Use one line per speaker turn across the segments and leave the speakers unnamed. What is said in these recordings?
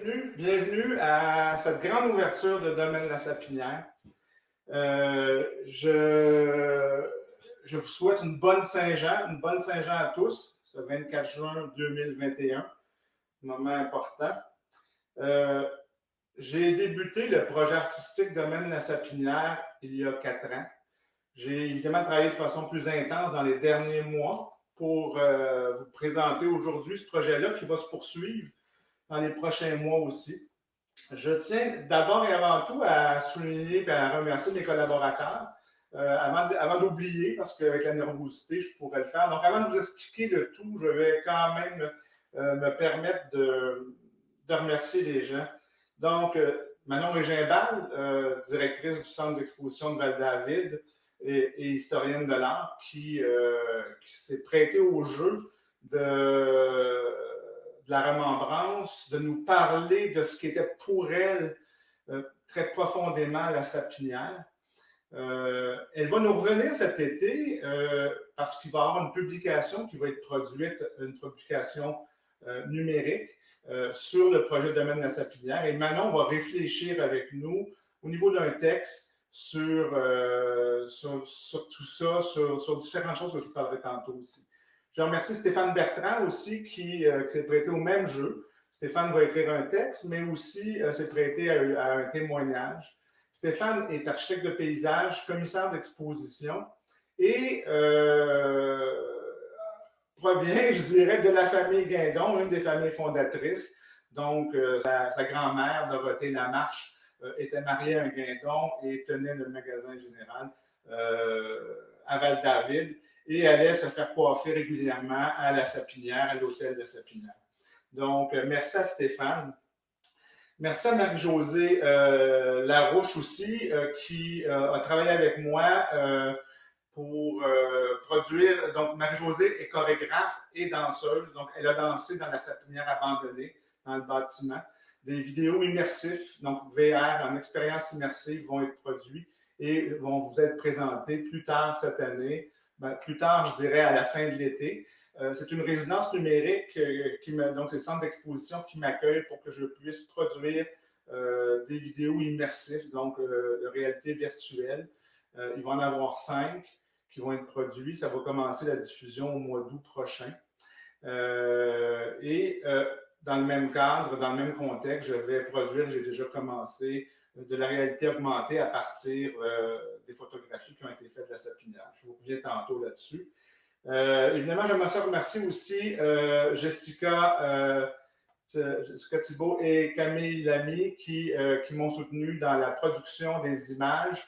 Bienvenue à cette grande ouverture de Domaine La Sapinière. Je vous souhaite une bonne Saint-Jean à tous, ce 24 juin 2021, moment important. J'ai débuté le projet artistique Domaine La Sapinière il y a 4 ans. J'ai évidemment travaillé de façon plus intense dans les derniers mois pour vous présenter aujourd'hui ce projet-là qui va se poursuivre dans les prochains mois aussi. Je tiens d'abord et avant tout à souligner et à remercier mes collaborateurs avant d'oublier, parce qu'avec la nervosité, je pourrais le faire. Donc, avant de vous expliquer le tout, je vais quand même me permettre de remercier les gens. Donc, Manon Régimbal, directrice du Centre d'exposition de Val-David et historienne de l'art, qui s'est prêtée au jeu de la remembrance, de nous parler de ce qui était pour elle très profondément la Sapinière. Elle va nous revenir cet été parce qu'il va y avoir une publication qui va être produite, une publication numérique sur le projet Domaine La Sapinière. Et Manon va réfléchir avec nous au niveau d'un texte sur tout ça, sur différentes choses que je vous parlerai tantôt aussi. Je remercie Stéphane Bertrand aussi qui s'est prêté au même jeu. Stéphane va écrire un texte, mais aussi s'est prêté à un témoignage. Stéphane est architecte de paysage, commissaire d'exposition et provient, je dirais, de la famille Guindon, une des familles fondatrices. Donc, sa grand-mère, Dorothée Lamarche, était mariée à un Guindon et tenait le magasin général à Val-David et allait se faire coiffer régulièrement à la Sapinière, à l'hôtel de Sapinière. Donc, merci à Stéphane. Merci à Marie-Josée Larouche aussi, qui a travaillé avec moi pour produire. Donc, Marie-Josée est chorégraphe et danseuse. Donc, elle a dansé dans la Sapinière abandonnée, dans le bâtiment. Des vidéos immersives, donc VR, en expérience immersive, vont être produits et vont vous être présentés plus tard cette année. Plus tard, je dirais à la fin de l'été. C'est une résidence numérique, donc c'est le centre d'exposition qui m'accueille pour que je puisse produire des vidéos immersives, donc de réalité virtuelle. Il va en avoir 5 qui vont être produits. Ça va commencer la diffusion au mois d'août prochain. Dans le même cadre, dans le même contexte, je vais produire, j'ai déjà commencé, de la réalité augmentée à partir des photographies qui ont été faites de la Sapinière. Je vous reviens tantôt là-dessus. Évidemment, j'aimerais remercier aussi Jessica Thibault et Camille Lamy qui m'ont soutenu dans la production des images.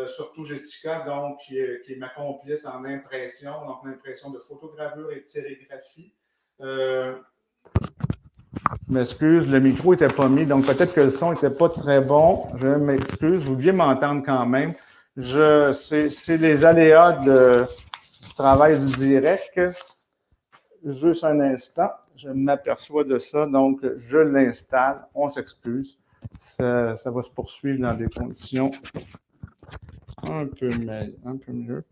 Surtout Jessica, donc, qui est ma complice en impression, donc l'impression de photogravure et de sérigraphie. Je m'excuse, le micro n'était pas mis, donc peut-être que le son n'était pas très bon. Je m'excuse, vous deviez m'entendre quand même. C'est les aléas du travail du direct. Juste un instant, je m'aperçois de ça, donc je l'installe. On s'excuse. Ça va se poursuivre dans des conditions un peu mieux.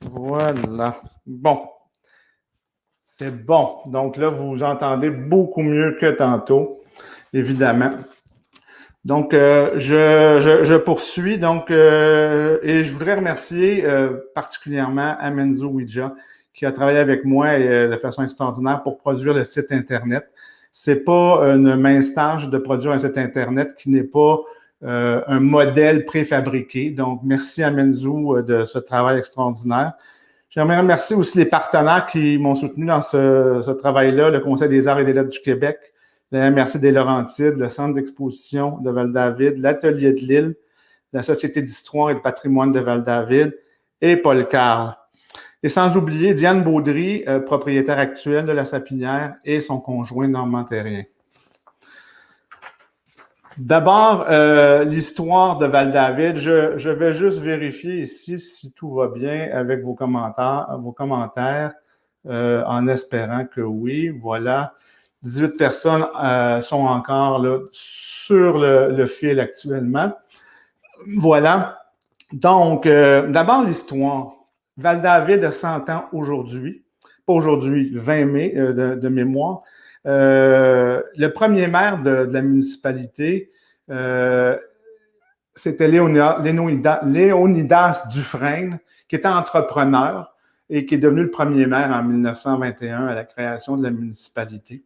Voilà. Bon. C'est bon. Donc là, vous entendez beaucoup mieux que tantôt, évidemment. Donc, je poursuis. Donc, et je voudrais remercier particulièrement Amenzo Ouija, qui a travaillé avec moi de façon extraordinaire pour produire le site Internet. C'est pas une mince tâche de produire un site Internet qui n'est pas un modèle préfabriqué. Donc, merci Amenzo de ce travail extraordinaire. J'aimerais remercier aussi les partenaires qui m'ont soutenu dans ce travail-là, le Conseil des arts et des lettres du Québec, la MRC des Laurentides, le Centre d'exposition de Val-David, l'Atelier de Lille, la Société d'histoire et de patrimoine de Val-David et Paul Carl. Et sans oublier Diane Baudry, propriétaire actuelle de la Sapinière, et son conjoint Normand Terrien. D'abord, l'histoire de Val-David. Je vais juste vérifier ici si tout va bien avec vos commentaires en espérant que oui. Voilà. 18 personnes sont encore là sur le fil actuellement. Voilà. Donc, d'abord, l'histoire. Val-David a 100 ans aujourd'hui. Pas aujourd'hui, 20 mai de mémoire. Le premier maire de la municipalité, c'était Léonidas Dufresne, qui était entrepreneur et qui est devenu le premier maire en 1921 à la création de la municipalité.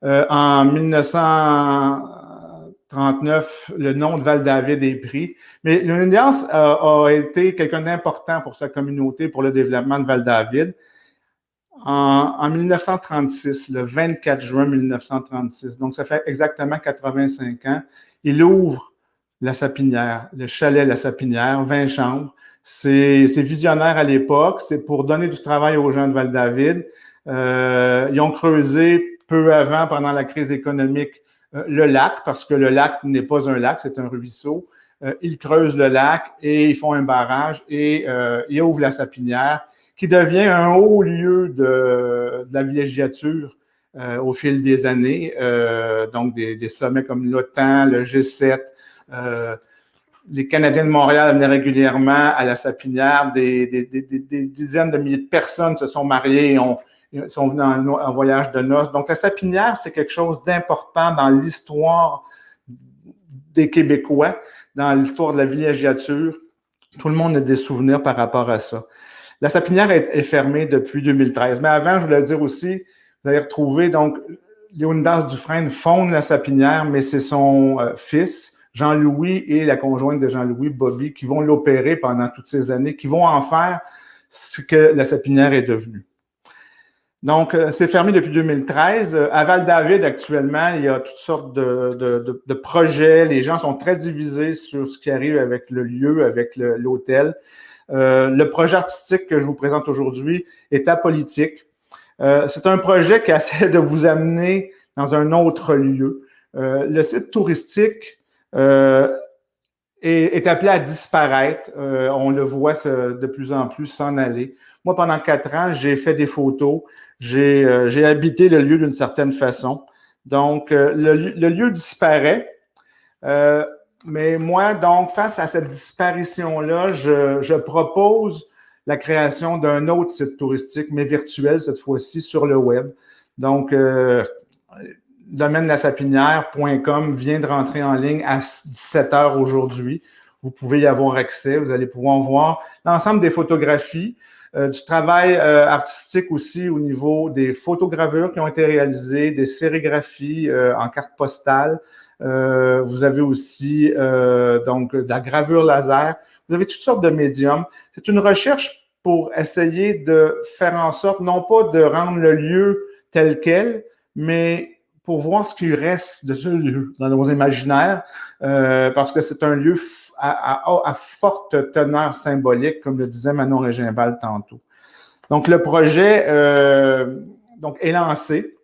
En 1939, le nom de Val-David est pris. Mais Léonidas a été quelqu'un d'important pour sa communauté, pour le développement de Val-David. En 1936, le 24 juin 1936, donc ça fait exactement 85 ans, il ouvre la Sapinière, le chalet La Sapinière, 20 chambres. C'est visionnaire à l'époque, c'est pour donner du travail aux gens de Val-David. Ils ont creusé peu avant, pendant la crise économique, le lac, parce que le lac n'est pas un lac, c'est un ruisseau. Ils creusent le lac et ils font un barrage et ils ouvrent la Sapinière, qui devient un haut lieu de la villégiature au fil des années. Donc, des sommets comme l'OTAN, le G7. Les Canadiens de Montréal venaient régulièrement à la Sapinière. Des dizaines de milliers de personnes se sont mariées et sont venues en voyage de noces. Donc, la Sapinière, c'est quelque chose d'important dans l'histoire des Québécois, dans l'histoire de la villégiature. Tout le monde a des souvenirs par rapport à ça. La Sapinière est fermée depuis 2013. Mais avant, je voulais dire aussi, vous allez retrouver, donc, Léonidas Dufresne fonde la Sapinière, mais c'est son fils, Jean-Louis, et la conjointe de Jean-Louis, Bobby, qui vont l'opérer pendant toutes ces années, qui vont en faire ce que la Sapinière est devenue. Donc, c'est fermé depuis 2013. À Val-David, actuellement, il y a toutes sortes de projets. Les gens sont très divisés sur ce qui arrive avec le lieu, avec l'hôtel. Le projet artistique que je vous présente aujourd'hui est apolitique. C'est un projet qui essaie de vous amener dans un autre lieu. Le site touristique est appelé à disparaître. On le voit de plus en plus s'en aller. Moi, pendant 4 ans, j'ai fait des photos. J'ai habité le lieu d'une certaine façon. Donc, le lieu disparaît. Mais moi, donc, face à cette disparition-là, je propose la création d'un autre site touristique, mais virtuel cette fois-ci, sur le web. Donc, domaine-la-sapinière.com vient de rentrer en ligne à 17 h aujourd'hui. Vous pouvez y avoir accès. Vous allez pouvoir voir l'ensemble des photographies, du travail artistique aussi au niveau des photogravures qui ont été réalisées, des sérigraphies en carte postale. Vous avez aussi donc de la gravure laser. Vous avez toutes sortes de médiums. C'est une recherche pour essayer de faire en sorte, non pas de rendre le lieu tel quel, mais pour voir ce qui reste de ce lieu dans nos imaginaires, parce que c'est un lieu à forte teneur symbolique, comme le disait Manon Régimbal tantôt. Donc, le projet donc, est lancé.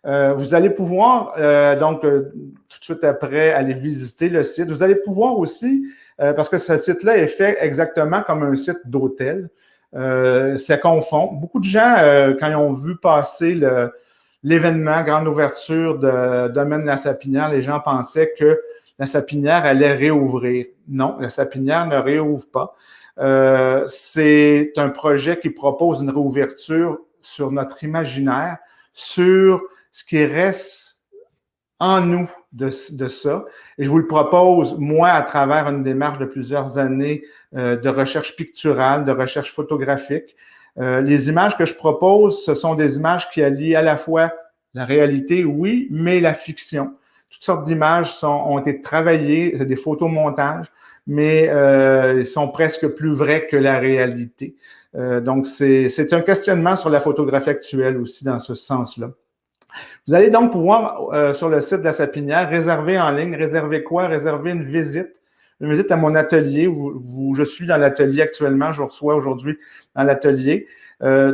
Vous allez pouvoir, tout de suite après, aller visiter le site. Vous allez pouvoir aussi, parce que ce site-là est fait exactement comme un site d'hôtel, ça confond. Beaucoup de gens, quand ils ont vu passer l'événement, grande ouverture de Domaine La Sapinière, les gens pensaient que la Sapinière allait réouvrir. Non, la Sapinière ne réouvre pas. C'est un projet qui propose une réouverture sur notre imaginaire, sur ce qui reste en nous de ça. Et je vous le propose, moi, à travers une démarche de plusieurs années de recherche picturale, de recherche photographique. Les images que je propose, ce sont des images qui allient à la fois la réalité, oui, mais la fiction. Toutes sortes d'images ont été travaillées, c'est des photomontages, mais ils sont presque plus vrais que la réalité. Donc, c'est un questionnement sur la photographie actuelle aussi dans ce sens-là. Vous allez donc pouvoir, sur le site de la Sapinière, réserver en ligne. Réserver quoi? Réserver une visite à mon atelier. Je suis dans l'atelier actuellement. Je vous reçois aujourd'hui dans l'atelier.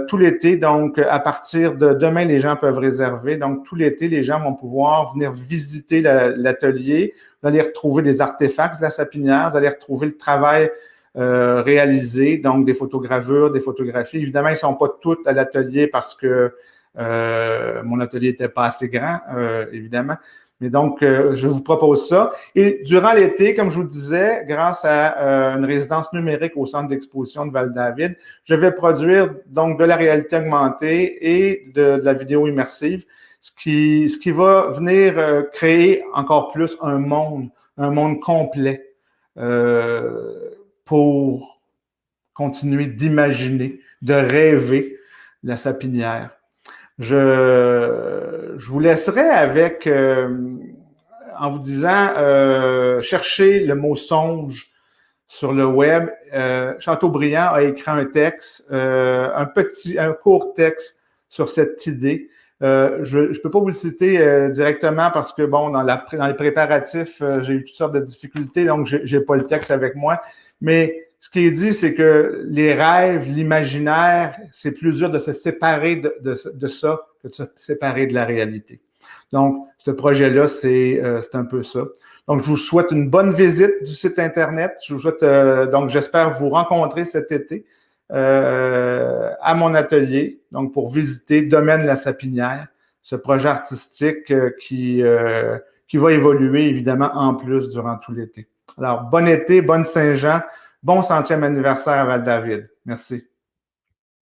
Tout l'été, donc à partir de demain, les gens peuvent réserver. Donc, tout l'été, les gens vont pouvoir venir visiter l'atelier. Vous allez retrouver des artefacts de la Sapinière. Vous allez retrouver le travail réalisé, donc des photogravures, des photographies. Évidemment, ils ne sont pas toutes à l'atelier parce que mon atelier n'était pas assez grand, évidemment. Mais donc, je vous propose ça. Et durant l'été, comme je vous disais, grâce à une résidence numérique au centre d'exposition de Val-David, je vais produire donc de la réalité augmentée et de la vidéo immersive. ce qui va venir créer encore plus un monde complet pour continuer d'imaginer, de rêver la sapinière. Je vous laisserai avec, en vous disant, cherchez le mot songe sur le web. Chateaubriand a écrit un texte, un court texte sur cette idée. Je ne peux pas vous le citer directement parce que, bon, dans les préparatifs, j'ai eu toutes sortes de difficultés, donc je n'ai pas le texte avec moi. Mais ce qui est dit, c'est que les rêves, l'imaginaire, c'est plus dur de se séparer de ça que de se séparer de la réalité. Donc, ce projet-là, c'est un peu ça. Donc, je vous souhaite une bonne visite du site Internet. Je vous souhaite, donc, j'espère vous rencontrer cet été à mon atelier, donc pour visiter Domaine La Sapinière, ce projet artistique qui va évoluer évidemment en plus durant tout l'été. Alors, bon été, bonne Saint-Jean, bon 100e anniversaire à Val-David. Merci.